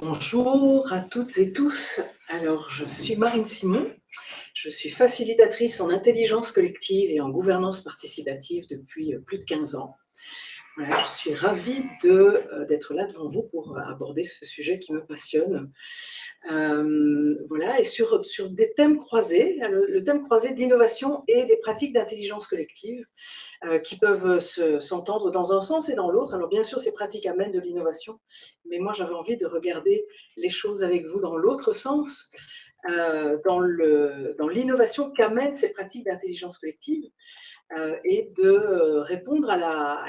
Bonjour à toutes et tous. Alors, je suis Marine Simon. Je suis facilitatrice en intelligence collective et en gouvernance participative depuis plus de 15 ans. Voilà, je suis ravie d'être là devant vous pour aborder ce sujet qui me passionne. Voilà, et sur des thèmes croisés, le thème croisé d'innovation et des pratiques d'intelligence collective qui peuvent s'entendre dans un sens et dans l'autre. Alors bien sûr, ces pratiques amènent de l'innovation, mais moi j'avais envie de regarder les choses avec vous dans l'autre sens, dans l'innovation qu'amènent ces pratiques d'intelligence collective, et de répondre à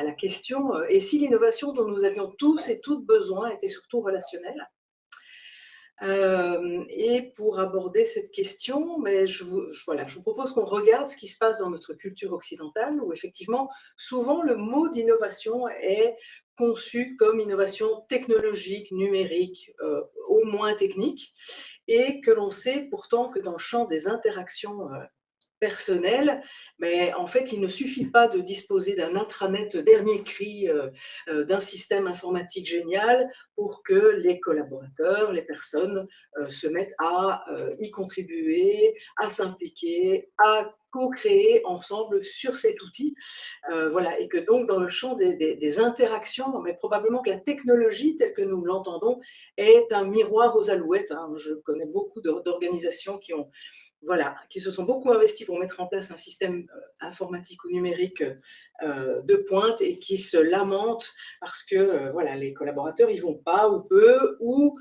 la question et si l'innovation dont nous avions tous et toutes besoin était surtout relationnelle. Et pour aborder cette question, mais voilà, je vous propose qu'on regarde ce qui se passe dans notre culture occidentale, où effectivement, souvent le mot d'innovation est conçu comme innovation technologique, numérique, au moins technique, et que l'on sait pourtant que dans le champ des interactions personnel, mais en fait, il ne suffit pas de disposer d'un intranet dernier cri, d'un système informatique génial pour que les collaborateurs, les personnes se mettent à y contribuer, à s'impliquer, à co-créer ensemble sur cet outil. Voilà, et que donc dans le champ des interactions, mais probablement que la technologie telle que nous l'entendons est un miroir aux alouettes, hein. Je connais beaucoup d'organisations qui se sont beaucoup investis pour mettre en place un système informatique ou numérique de pointe et qui se lamentent parce que voilà, les collaborateurs y vont pas ou peu ou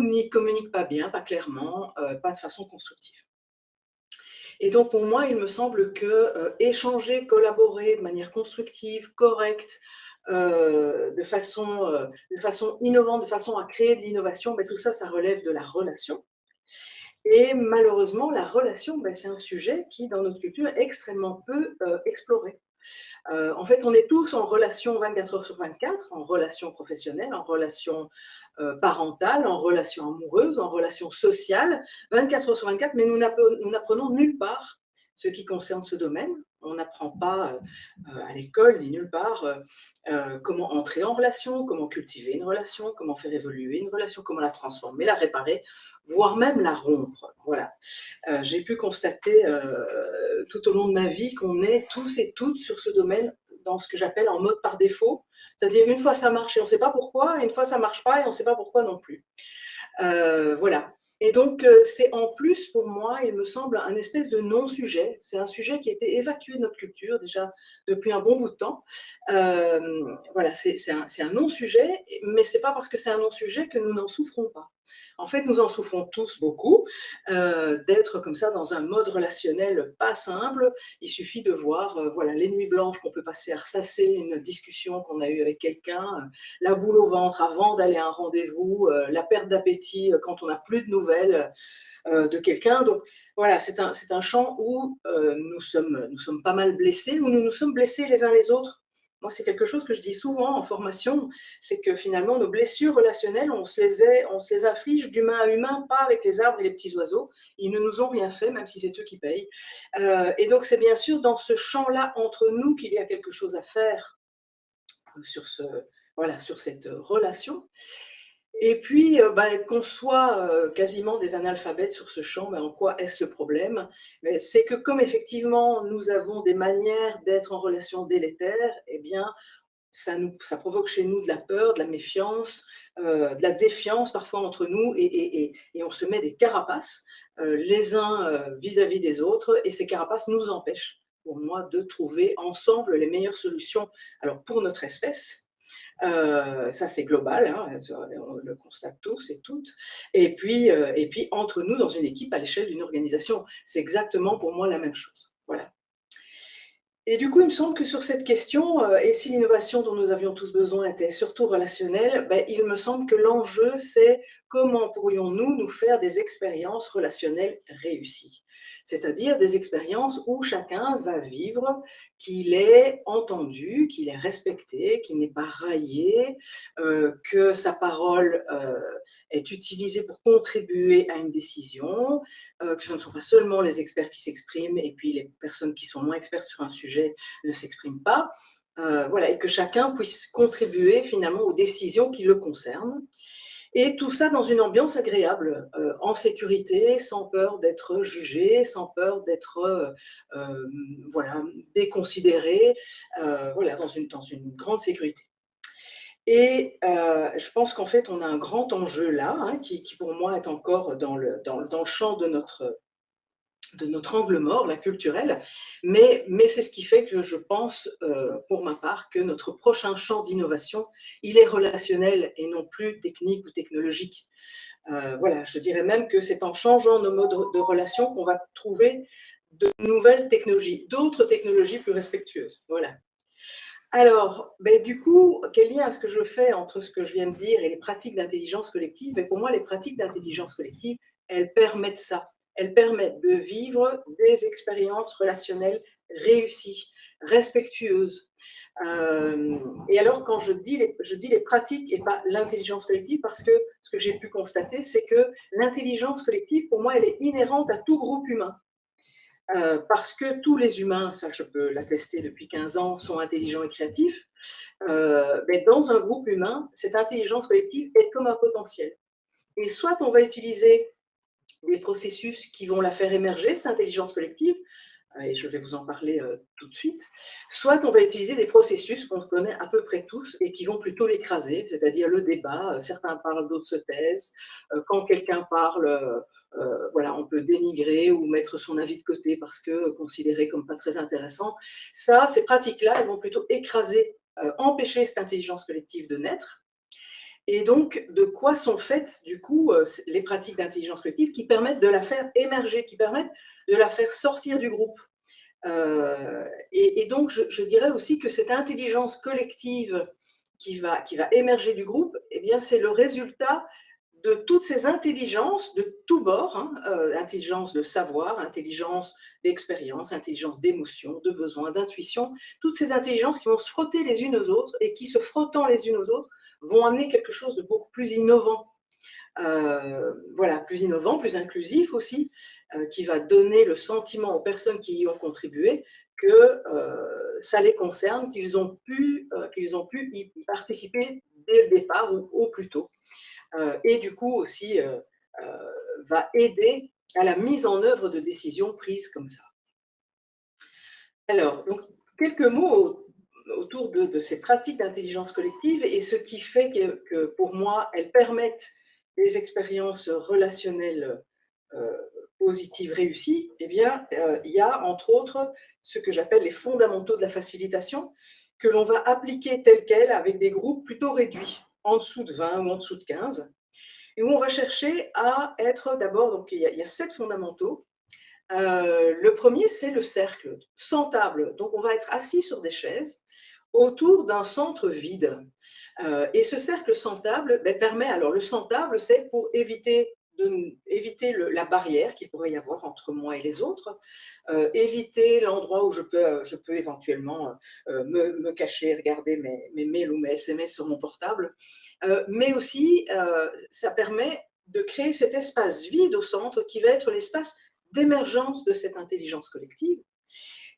n'y communiquent pas bien, pas clairement, pas de façon constructive. Et donc pour moi, il me semble que échanger, collaborer de manière constructive, correcte, de façon innovante, de façon à créer de l'innovation, ben, tout ça, ça relève de la relation. Et malheureusement, la relation, ben, c'est un sujet qui, dans notre culture, est extrêmement peu exploré. En fait, on est tous en relation 24 heures sur 24, en relation professionnelle, en relation parentale, en relation amoureuse, en relation sociale, 24 heures sur 24, mais nous n'apprenons nulle part ce qui concerne ce domaine. On n'apprend pas à l'école ni nulle part comment entrer en relation, comment cultiver une relation, comment faire évoluer une relation, comment la transformer, la réparer, voire même la rompre. Voilà. J'ai pu constater tout au long de ma vie qu'on est tous et toutes sur ce domaine dans ce que j'appelle en mode par défaut. C'est-à-dire une fois ça marche et on ne sait pas pourquoi, et une fois ça ne marche pas et on ne sait pas pourquoi non plus. Voilà. Et donc, c'est en plus, pour moi, il me semble, un espèce de non-sujet. C'est un sujet qui a été évacué de notre culture déjà depuis un bon bout de temps. Voilà, c'est un non-sujet, mais ce n'est pas parce que c'est un non-sujet que nous n'en souffrons pas. En fait, nous en souffrons tous beaucoup, d'être comme ça dans un mode relationnel pas simple. Il suffit de voir voilà, les nuits blanches qu'on peut passer à ressasser une discussion qu'on a eue avec quelqu'un, la boule au ventre avant d'aller à un rendez-vous, la perte d'appétit quand on n'a plus de nouvelles de quelqu'un. Donc voilà, c'est un champ où nous sommes pas mal blessés, où nous nous sommes blessés les uns les autres. Moi, c'est quelque chose que je dis souvent en formation, c'est que finalement, nos blessures relationnelles, on se les inflige d'humain à humain, pas avec les arbres et les petits oiseaux. Ils ne nous ont rien fait, même si c'est eux qui payent. Et donc, c'est bien sûr dans ce champ-là, entre nous, qu'il y a quelque chose à faire sur, voilà, sur cette relation. Et puis, bah, qu'on soit quasiment des analphabètes sur ce champ, mais en quoi est-ce le problème? Mais c'est que comme effectivement nous avons des manières d'être en relation délétères, eh bien, ça provoque chez nous de la peur, de la méfiance, de la défiance parfois entre nous, et on se met des carapaces les uns vis-à-vis des autres, et ces carapaces nous empêchent, pour moi, de trouver ensemble les meilleures solutions. Alors pour notre espèce, ça c'est global, hein, on le constate tous et toutes. Et puis entre nous dans une équipe à l'échelle d'une organisation, c'est exactement pour moi la même chose. Voilà. Et du coup, il me semble que sur cette question, et si l'innovation dont nous avions tous besoin était surtout relationnelle, ben, il me semble que l'enjeu, c'est comment pourrions-nous nous faire des expériences relationnelles réussies. C'est-à-dire des expériences où chacun va vivre qu'il est entendu, qu'il est respecté, qu'il n'est pas raillé, que sa parole est utilisée pour contribuer à une décision, que ce ne sont pas seulement les experts qui s'expriment et puis les personnes qui sont moins expertes sur un sujet ne s'expriment pas, voilà, et que chacun puisse contribuer finalement aux décisions qui le concernent. Et tout ça dans une ambiance agréable, en sécurité, sans peur d'être jugé, sans peur d'être, voilà, déconsidéré, voilà, dans une grande sécurité. Et je pense qu'en fait, on a un grand enjeu là, hein, qui pour moi est encore dans le champ de notre angle mort, la culturelle, mais c'est ce qui fait que je pense, pour ma part, que notre prochain champ d'innovation, il est relationnel et non plus technique ou technologique. Voilà, je dirais même que c'est en changeant nos modes de relation qu'on va trouver de nouvelles technologies, d'autres technologies plus respectueuses. Voilà. Alors, ben, du coup, quel lien est-ce que je fais entre ce que je viens de dire et les pratiques d'intelligence collective? Ben, pour moi, les pratiques d'intelligence collective, elles permettent ça. Elles permettent de vivre des expériences relationnelles réussies, respectueuses. Et alors, quand je dis les pratiques et pas l'intelligence collective, parce que ce que j'ai pu constater, c'est que l'intelligence collective, pour moi, elle est inhérente à tout groupe humain. Parce que tous les humains, ça je peux l'attester depuis 15 ans, sont intelligents et créatifs. Mais dans un groupe humain, cette intelligence collective est comme un potentiel. Et soit on va utiliser des processus qui vont la faire émerger, cette intelligence collective, et je vais vous en parler tout de suite, soit on va utiliser des processus qu'on connaît à peu près tous et qui vont plutôt l'écraser, c'est-à-dire le débat, certains parlent, d'autres se taisent, quand quelqu'un parle, voilà, on peut dénigrer ou mettre son avis de côté parce que considéré comme pas très intéressant. Ça, ces pratiques-là, elles vont plutôt écraser, empêcher cette intelligence collective de naître. Et donc, de quoi sont faites, du coup, les pratiques d'intelligence collective qui permettent de la faire émerger, qui permettent de la faire sortir du groupe. Et donc, je dirais aussi que cette intelligence collective qui va émerger du groupe, eh bien, c'est le résultat de toutes ces intelligences de tous bords, hein, intelligence de savoir, intelligence d'expérience, intelligence d'émotion, de besoin, d'intuition, toutes ces intelligences qui vont se frotter les unes aux autres et qui, se frottant les unes aux autres, vont amener quelque chose de beaucoup plus innovant. Voilà, plus innovant, plus inclusif aussi, qui va donner le sentiment aux personnes qui y ont contribué que ça les concerne, qu'ils ont pu y participer dès le départ ou au plus tôt. Et du coup aussi va aider à la mise en œuvre de décisions prises comme ça. Alors, donc, quelques mots autour de ces pratiques d'intelligence collective et ce qui fait que pour moi, elles permettent des expériences relationnelles euh, positives réussies. Eh bien, il y a entre autres ce que j'appelle les fondamentaux de la facilitation que l'on va appliquer tels quels avec des groupes plutôt réduits, en dessous de 20 ou en dessous de 15, et où on va chercher à être d'abord, donc il y a 7 fondamentaux. Le premier, c'est le cercle, sans table. Donc, on va être assis sur des chaises autour d'un centre vide. Et ce cercle sans table permet, alors le sans table, c'est pour éviter la barrière qu'il pourrait y avoir entre moi et les autres, éviter l'endroit où je peux éventuellement me cacher, regarder mes mails ou mes SMS sur mon portable, mais aussi ça permet de créer cet espace vide au centre qui va être l'espace d'émergence de cette intelligence collective.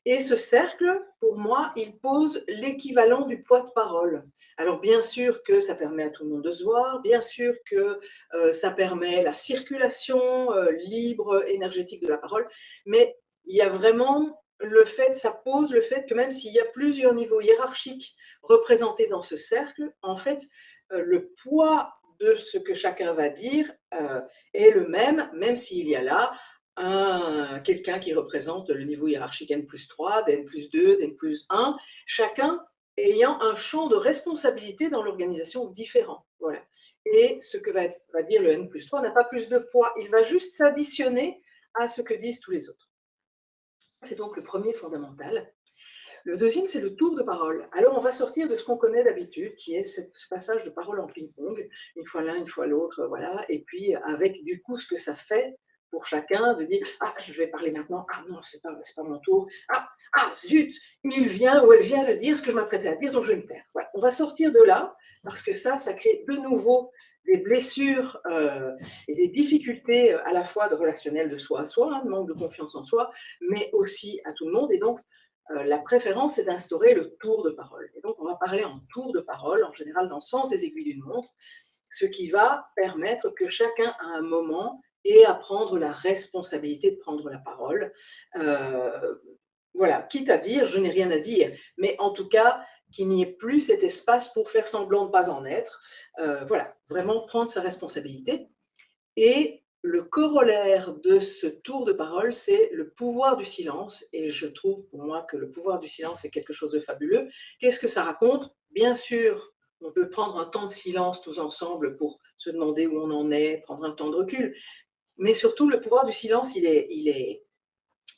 Et ce cercle, pour moi, il pose l'équivalent du poids de parole. Alors bien sûr que ça permet à tout le monde de se voir, bien sûr que ça permet la circulation libre, énergétique de la parole, mais il y a vraiment ça pose le fait que même s'il y a plusieurs niveaux hiérarchiques représentés dans ce cercle, en fait, le poids de ce que chacun va dire est le même s'il y a là quelqu'un qui représente le niveau hiérarchique N plus 3, d'N plus 2, d'N plus 1, chacun ayant un champ de responsabilité dans l'organisation différent. Voilà. Et ce que va dire le N plus 3 n'a pas plus de poids, il va juste s'additionner à ce que disent tous les autres. C'est donc le premier fondamental. Le deuxième, c'est le tour de parole. Alors, on va sortir de ce qu'on connaît d'habitude, qui est ce passage de parole en ping-pong, une fois l'un, une fois l'autre, voilà. Et puis, avec du coup, ce que ça fait pour chacun de dire ah, je vais parler maintenant, ah non, c'est pas mon tour, zut, il vient ou elle vient de dire ce que je m'apprêtais à dire, donc je vais me taire. Voilà. On va sortir de là, parce que ça crée de nouveau des blessures et des difficultés à la fois de relationnel de soi à soi, hein, de manque de confiance en soi, mais aussi à tout le monde. Et donc, la préférence, c'est d'instaurer le tour de parole. Et donc, on va parler en tour de parole, en général dans le sens des aiguilles d'une montre. ce qui va permettre que chacun à un moment ait à prendre la responsabilité de prendre la parole. Heu, voilà, quitte à dire: «Je n'ai rien à dire», mais en tout cas, qu'il n'y ait plus cet espace pour faire semblant de ne pas en être. Voilà, vraiment prendre sa responsabilité. Et le corollaire de ce tour de parole, c'est le pouvoir du silence. Et je trouve pour moi que le pouvoir du silence est quelque chose de fabuleux. Qu'est-ce que ça raconte? Bien sûr, on peut prendre un temps de silence tous ensemble pour se demander où on en est, prendre un temps de recul. Mais surtout, le pouvoir du silence, il est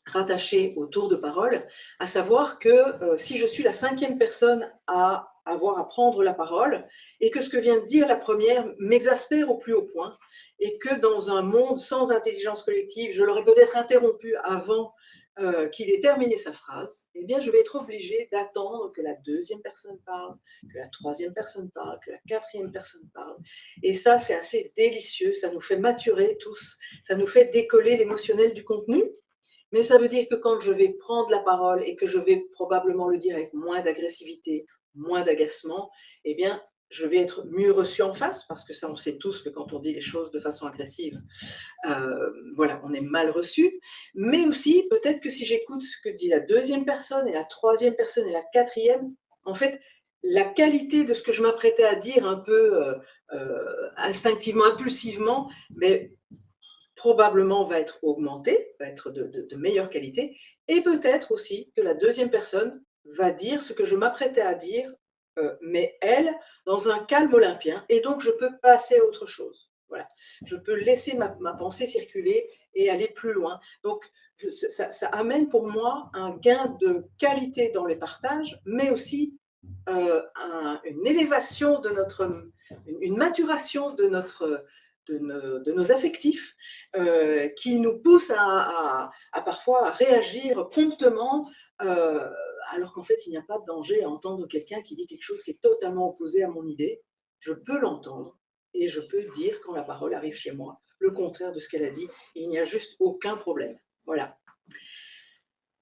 rattaché au tour de parole, à savoir que si je suis la cinquième personne à avoir à prendre la parole et que ce que vient de dire la première m'exaspère au plus haut point et que dans un monde sans intelligence collective, je l'aurais peut-être interrompu avant qu'il ait terminé sa phrase, eh bien je vais être obligée d'attendre que la deuxième personne parle, que la troisième personne parle, que la quatrième personne parle. Et ça, c'est assez délicieux, ça nous fait maturer tous, ça nous fait décoller l'émotionnel du contenu, mais ça veut dire que quand je vais prendre la parole et que je vais probablement le dire avec moins d'agressivité, moins d'agacement, eh bien, je vais être mieux reçu en face, parce que ça, on sait tous que quand on dit les choses de façon agressive, voilà, on est mal reçu. Mais aussi, peut-être que si j'écoute ce que dit la deuxième personne et la troisième personne et la quatrième, en fait, la qualité de ce que je m'apprêtais à dire un peu instinctivement, impulsivement, mais probablement va être augmentée, va être de meilleure qualité, et peut-être aussi que la deuxième personne va dire ce que je m'apprêtais à dire, mais elle, dans un calme olympien, et donc je peux passer à autre chose. Voilà, je peux laisser ma pensée circuler et aller plus loin. Donc, ça amène pour moi un gain de qualité dans les partages, mais aussi une élévation de notre, une maturation de nos affectifs qui nous poussent à parfois à réagir promptement alors qu'en fait il n'y a pas de danger à entendre quelqu'un qui dit quelque chose qui est totalement opposé à mon idée. Je peux l'entendre et je peux dire quand la parole arrive chez moi le contraire de ce qu'elle a dit et il n'y a juste aucun problème. Voilà.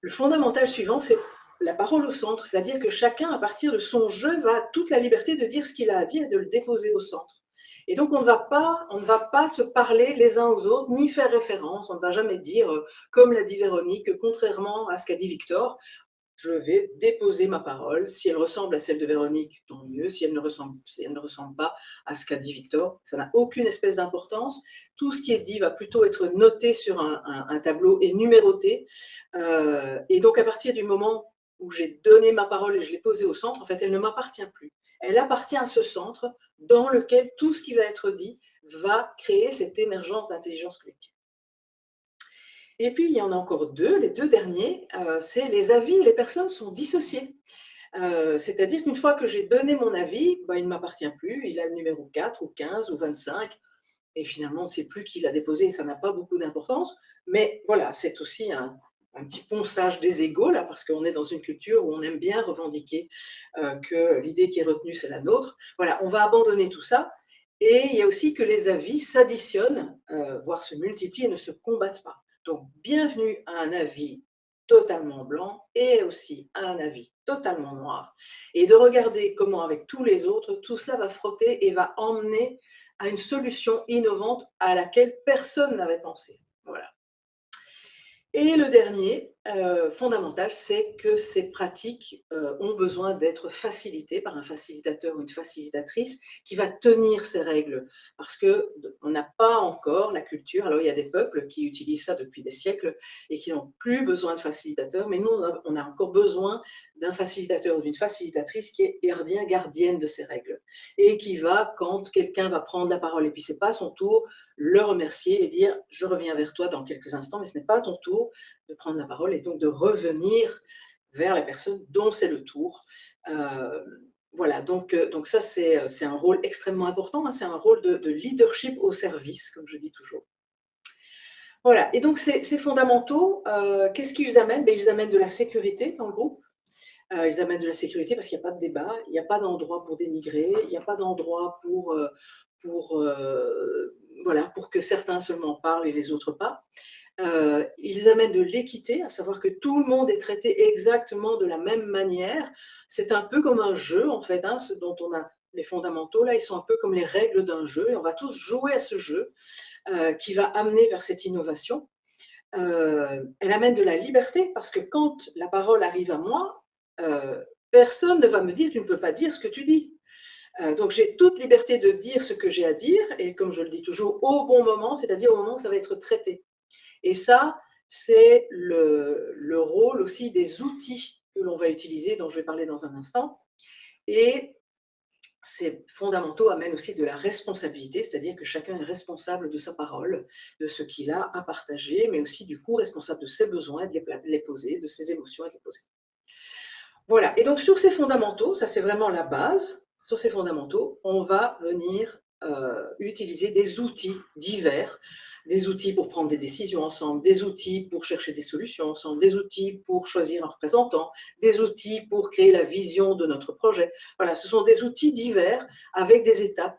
Le fondamental suivant, c'est la parole au centre, c'est-à-dire que chacun, à partir de son jeu, va toute la liberté de dire ce qu'il a à dire et de le déposer au centre. Et donc, on ne va pas se parler les uns aux autres, ni faire référence, on ne va jamais dire, comme l'a dit Véronique, contrairement à ce qu'a dit Victor, je vais déposer ma parole. Si elle ressemble à celle de Véronique, tant mieux. Si elle ne ressemble pas à ce qu'a dit Victor, ça n'a aucune espèce d'importance. Tout ce qui est dit va plutôt être noté sur un tableau et numéroté. Et donc, à partir du moment où j'ai donné ma parole et je l'ai posée au centre, en fait, elle ne m'appartient plus. Elle appartient à ce centre dans lequel tout ce qui va être dit va créer cette émergence d'intelligence collective. Et puis, il y en a encore deux, les deux derniers, c'est les avis et les personnes sont dissociées. C'est-à-dire qu'une fois que j'ai donné mon avis, bah, il ne m'appartient plus, il a le numéro 4 ou 15 ou 25, et finalement, on ne sait plus qui l'a déposé, et ça n'a pas beaucoup d'importance. Mais voilà, c'est aussi un petit ponçage des égos, là, parce qu'on est dans une culture où on aime bien revendiquer que l'idée qui est retenue, c'est la nôtre. Voilà, on va abandonner tout ça. Et il y a aussi que les avis s'additionnent, voire se multiplient et ne se combattent pas. Donc, bienvenue à un avis totalement blanc et aussi à un avis totalement noir. Et de regarder comment, avec tous les autres, tout cela va frotter et va emmener à une solution innovante à laquelle personne n'avait pensé. Voilà. Et le dernier, fondamental, c'est que ces pratiques ont besoin d'être facilitées par un facilitateur ou une facilitatrice qui va tenir ces règles. Parce qu'on n'a pas encore la culture, alors il y a des peuples qui utilisent ça depuis des siècles et qui n'ont plus besoin de facilitateurs, mais nous, on a encore besoin d'un facilitateur ou d'une facilitatrice qui est gardien, gardienne de ces règles. Et qui va, quand quelqu'un va prendre la parole et puis c'est pas son tour, le remercier et dire je reviens vers toi dans quelques instants, mais ce n'est pas ton tour de prendre la parole et donc de revenir vers la personne dont c'est le tour. Euh, voilà, donc ça c'est un rôle extrêmement important, hein, c'est un rôle de leadership au service, comme je dis toujours. Voilà, et donc ces fondamentaux, qu'est-ce qu'ils amènent? Ben, ils amènent de la sécurité dans le groupe. Ils amènent de la sécurité parce qu'il n'y a pas de débat, il n'y a pas d'endroit pour dénigrer, il n'y a pas d'endroit pour, voilà, pour que certains seulement parlent et les autres pas. Ils amènent de l'équité, à savoir que tout le monde est traité exactement de la même manière. C'est un peu comme un jeu, en fait, hein, ce dont on a Les fondamentaux, là, ils sont un peu comme les règles d'un jeu et on va tous jouer à ce jeu qui va amener vers cette innovation. Elle amène de la liberté parce que quand la parole arrive à moi, personne ne va me dire: «Tu ne peux pas dire ce que tu dis». Donc j'ai toute liberté de dire ce que j'ai à dire et comme je le dis toujours, au bon moment, c'est-à-dire au moment où ça va être traité. Et ça, c'est le rôle aussi des outils que l'on va utiliser, dont je vais parler dans un instant. Et ces fondamentaux amènent aussi de la responsabilité, c'est-à-dire que chacun est responsable de sa parole, de ce qu'il a à partager, mais aussi du coup responsable de ses besoins, de les poser, de ses émotions et de les poser. Voilà, et donc sur ces fondamentaux, ça c'est vraiment la base, sur ces fondamentaux, on va venir utiliser des outils divers, des outils pour prendre des décisions ensemble, des outils pour chercher des solutions ensemble, des outils pour choisir un représentant, des outils pour créer la vision de notre projet. Voilà, ce sont des outils divers avec des étapes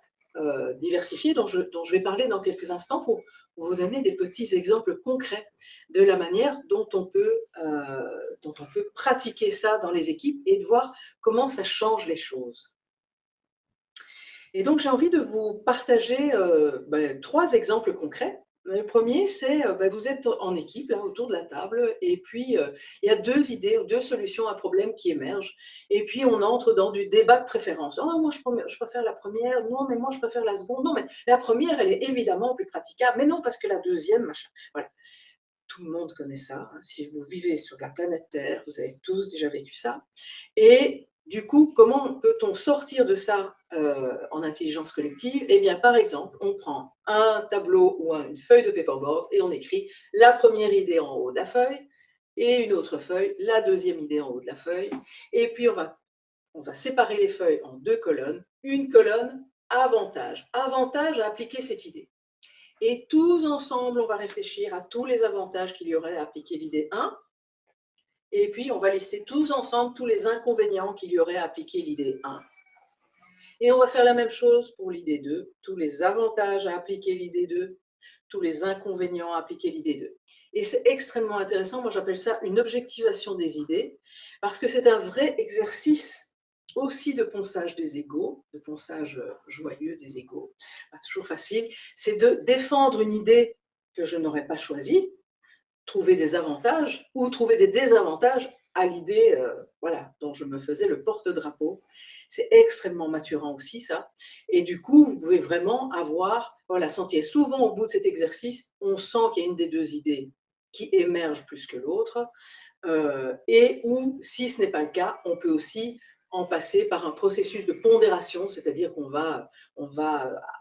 diversifiées dont je vais parler dans quelques instants pour vous donner des petits exemples concrets de la manière dont on peut pratiquer ça dans les équipes et de voir comment ça change les choses. Et donc j'ai envie de vous partager, 3 exemples concrets. Le premier, c'est, vous êtes en équipe là autour de la table et puis, il y a 2 idées ou 2 solutions à un problème qui émergent et puis on entre dans du débat de préférence. «Oh moi je préfère la première. Non mais moi je préfère la seconde. Non mais la première elle est évidemment plus praticable. Mais non parce que la deuxième machin». Voilà. Tout le monde connaît ça, hein. Si vous vivez sur la planète Terre, vous avez tous déjà vécu ça. Et du coup, comment peut-on sortir de ça en intelligence collective? Eh bien, par exemple, on prend un tableau ou une feuille de paperboard et on écrit la première idée en haut de la feuille et une autre feuille, la deuxième idée en haut de la feuille. Et puis, on va séparer les feuilles en 2 colonnes. Une colonne, avantage. Avantage à appliquer cette idée. Et tous ensemble, on va réfléchir à tous les avantages qu'il y aurait à appliquer l'idée 1. Et puis, on va lister tous ensemble tous les inconvénients qu'il y aurait à appliquer l'idée 1. Et on va faire la même chose pour l'idée 2, tous les avantages à appliquer l'idée 2, tous les inconvénients à appliquer l'idée 2. Et c'est extrêmement intéressant, moi j'appelle ça une objectivation des idées, parce que c'est un vrai exercice aussi de ponçage des égos, de ponçage joyeux des égos, pas toujours facile, c'est de défendre une idée que je n'aurais pas choisie, trouver des avantages ou trouver des désavantages à l'idée voilà, dont je me faisais le porte-drapeau. C'est extrêmement maturant aussi ça. Et du coup, vous pouvez vraiment avoir, voilà, sentier. Souvent au bout de cet exercice, on sent qu'il y a une des 2 idées qui émerge plus que l'autre. Et ou si ce n'est pas le cas, on peut aussi en passer par un processus de pondération, c'est-à-dire on va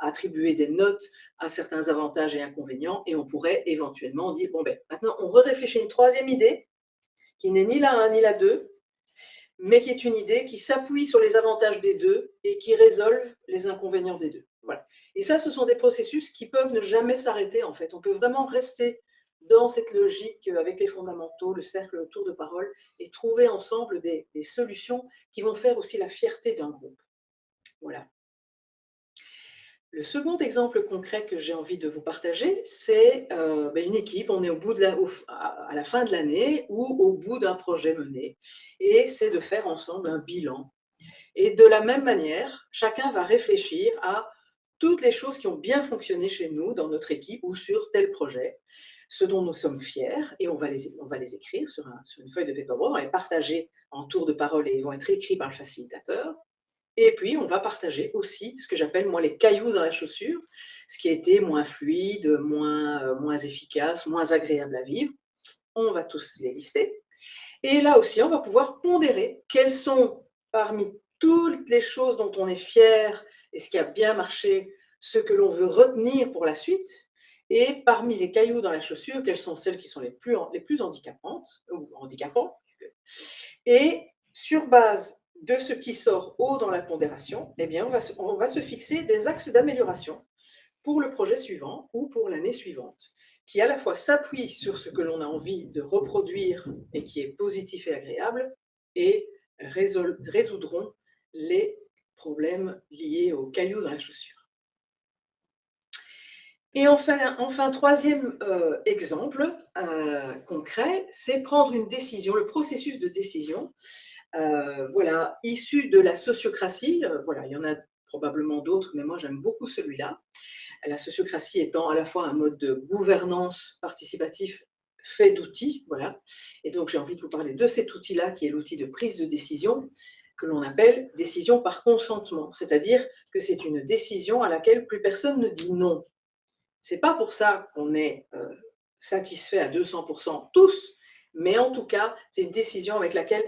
attribuer des notes à certains avantages et inconvénients et on pourrait éventuellement dire, bon ben maintenant on réfléchit à une 3e idée qui n'est ni la 1 ni la 2, mais qui est une idée qui s'appuie sur les avantages des 2 et qui résolve les inconvénients des 2. Voilà. Et ça, ce sont des processus qui peuvent ne jamais s'arrêter en fait. On peut vraiment rester dans cette logique avec les fondamentaux, le cercle, le tour de parole, et trouver ensemble des solutions qui vont faire aussi la fierté d'un groupe. Voilà. Le second exemple concret que j'ai envie de vous partager, c'est une équipe, on est au bout de à la fin de l'année ou au bout d'un projet mené, et c'est de faire ensemble un bilan. Et de la même manière, chacun va réfléchir à toutes les choses qui ont bien fonctionné chez nous, dans notre équipe ou sur tel projet, ce dont nous sommes fiers, et on va les écrire sur une feuille de paperboard, on va les partager en tour de parole et ils vont être écrits par le facilitateur. Et puis, on va partager aussi ce que j'appelle, moi, les cailloux dans la chaussure, ce qui a été moins fluide, moins efficace, moins agréable à vivre. On va tous les lister. Et là aussi, on va pouvoir pondérer quelles sont, parmi toutes les choses dont on est fier et ce qui a bien marché, ce que l'on veut retenir pour la suite. Et parmi les cailloux dans la chaussure, quelles sont celles qui sont les plus handicapantes, ou handicapants. Et sur base de ce qui sort haut dans la pondération, eh bien, on va se fixer des axes d'amélioration pour le projet suivant ou pour l'année suivante, qui à la fois s'appuient sur ce que l'on a envie de reproduire et qui est positif et agréable, et résoudront les problèmes liés aux cailloux dans la chaussure. Et enfin 3e exemple concret, c'est prendre une décision, le processus de décision. Voilà, issu de la sociocratie, voilà, il y en a probablement d'autres, mais moi j'aime beaucoup celui-là. La sociocratie étant à la fois un mode de gouvernance participatif fait d'outils, voilà. Et donc j'ai envie de vous parler de cet outil-là, qui est l'outil de prise de décision, que l'on appelle décision par consentement. C'est-à-dire que c'est une décision à laquelle plus personne ne dit non. C'est pas pour ça qu'on est satisfait à 200% tous, mais en tout cas, c'est une décision avec laquelle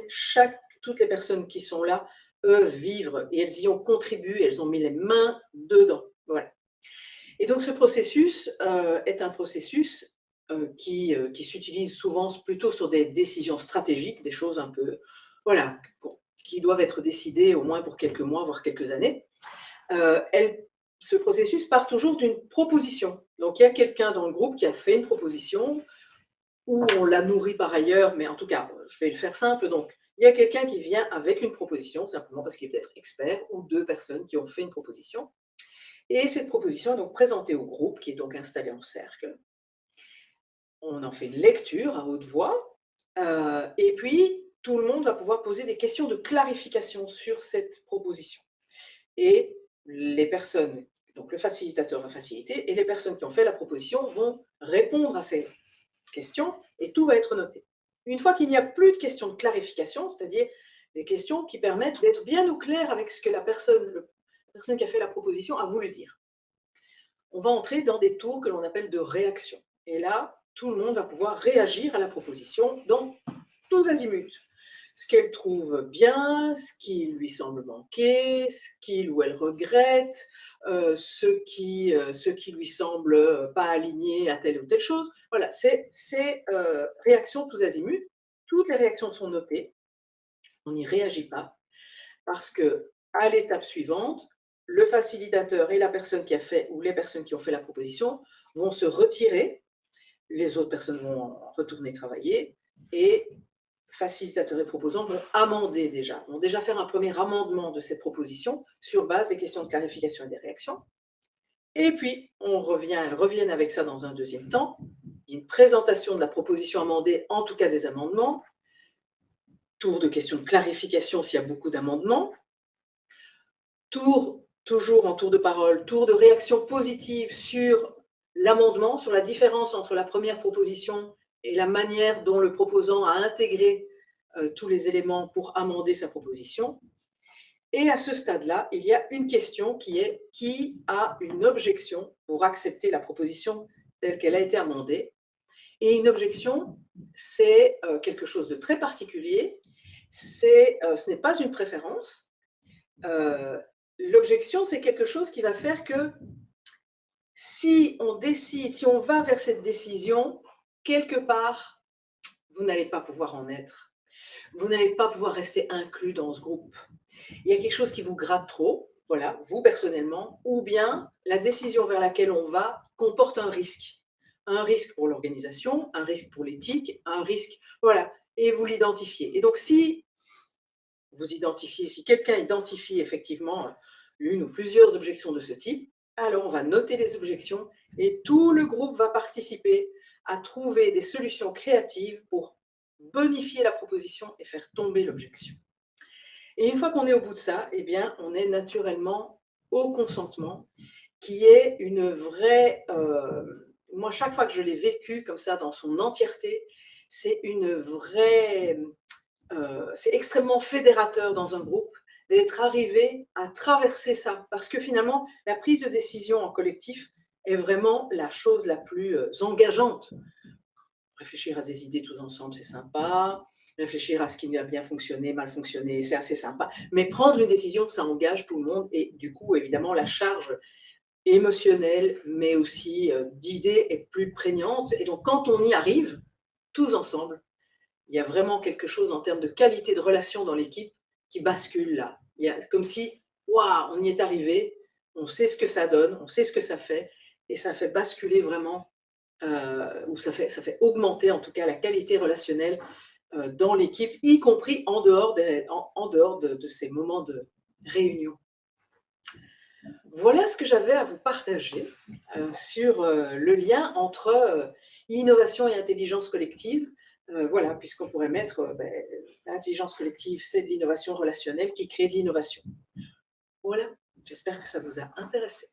toutes les personnes qui sont là peuvent vivre et elles y ont contribué, elles ont mis les mains dedans. Voilà. Et donc ce processus est un processus qui s'utilise souvent plutôt sur des décisions stratégiques, des choses un peu, voilà, qui doivent être décidées au moins pour quelques mois, voire quelques années. Ce processus part toujours d'une proposition. Donc il y a quelqu'un dans le groupe qui a fait une proposition, ou on la nourrit par ailleurs, mais en tout cas, je vais le faire simple. Donc il y a quelqu'un qui vient avec une proposition, simplement parce qu'il est peut-être expert, ou deux personnes qui ont fait une proposition. Et cette proposition est donc présentée au groupe, qui est donc installé en cercle. On en fait une lecture à haute voix, et puis tout le monde va pouvoir poser des questions de clarification sur cette proposition. Et les personnes, donc le facilitateur va faciliter, et les personnes qui ont fait la proposition vont répondre à ces questions, et tout va être noté. Une fois qu'il n'y a plus de questions de clarification, c'est-à-dire des questions qui permettent d'être bien au clair avec ce que la personne qui a fait la proposition a voulu dire, on va entrer dans des tours que l'on appelle de réaction. Et là, tout le monde va pouvoir réagir à la proposition dans tous azimuts. Ce qu'elle trouve bien, ce qui lui semble manquer, ce qu'il ou elle regrette, ce qui lui semble pas aligné à telle ou telle chose. Voilà, c'est réactions tous azimuts. Toutes les réactions sont notées, on n'y réagit pas, parce que à l'étape suivante, le facilitateur et la personne qui a fait, ou les personnes qui ont fait la proposition, vont se retirer, les autres personnes vont retourner travailler, et facilitateurs et proposants vont déjà faire un premier amendement de cette proposition sur base des questions de clarification et des réactions. Et puis, elles reviennent avec ça dans un deuxième temps, une présentation de la proposition amendée, en tout cas des amendements, tour de questions de clarification s'il y a beaucoup d'amendements, toujours en tour de parole, tour de réaction positive sur l'amendement, sur la différence entre la première proposition et la manière dont le proposant a intégré tous les éléments pour amender sa proposition. Et à ce stade-là, il y a une question qui est: qui a une objection pour accepter la proposition telle qu'elle a été amendée? Et une objection, c'est quelque chose de très particulier. Ce n'est pas une préférence. L'objection, c'est quelque chose qui va faire que si on décide, si on va vers cette décision, quelque part, vous n'allez pas pouvoir en être. Vous n'allez pas pouvoir rester inclus dans ce groupe. Il y a quelque chose qui vous gratte trop, voilà, vous personnellement, ou bien la décision vers laquelle on va comporte un risque. Un risque pour l'organisation, un risque pour l'éthique, un risque, voilà, et vous l'identifiez. Et donc si si quelqu'un identifie effectivement une ou plusieurs objections de ce type, alors on va noter les objections et tout le groupe va participer à trouver des solutions créatives pour bonifier la proposition et faire tomber l'objection. Et une fois qu'on est au bout de ça, eh bien, on est naturellement au consentement, qui est une vraie... moi, chaque fois que je l'ai vécu comme ça dans son entièreté, c'est une vraie... c'est extrêmement fédérateur dans un groupe d'être arrivé à traverser ça. Parce que finalement, la prise de décision en collectif est vraiment la chose la plus engageante. Réfléchir à des idées tous ensemble, c'est sympa. Réfléchir à ce qui a bien fonctionné, mal fonctionné, c'est assez sympa. Mais prendre une décision, ça engage tout le monde. Et du coup, évidemment, la charge émotionnelle, mais aussi d'idées est plus prégnante. Et donc, quand on y arrive, tous ensemble, il y a vraiment quelque chose en termes de qualité de relation dans l'équipe qui bascule là. Il y a comme si, waouh, on y est arrivé, on sait ce que ça donne, on sait ce que ça fait, et ça fait basculer vraiment, ou ça fait augmenter en tout cas la qualité relationnelle dans l'équipe, y compris en dehors, en dehors de ces moments de réunion. Voilà ce que j'avais à vous partager sur le lien entre innovation et intelligence collective. Voilà, puisqu'on pourrait mettre l'intelligence collective, c'est de l'innovation relationnelle qui crée de l'innovation. Voilà. J'espère que ça vous a intéressé.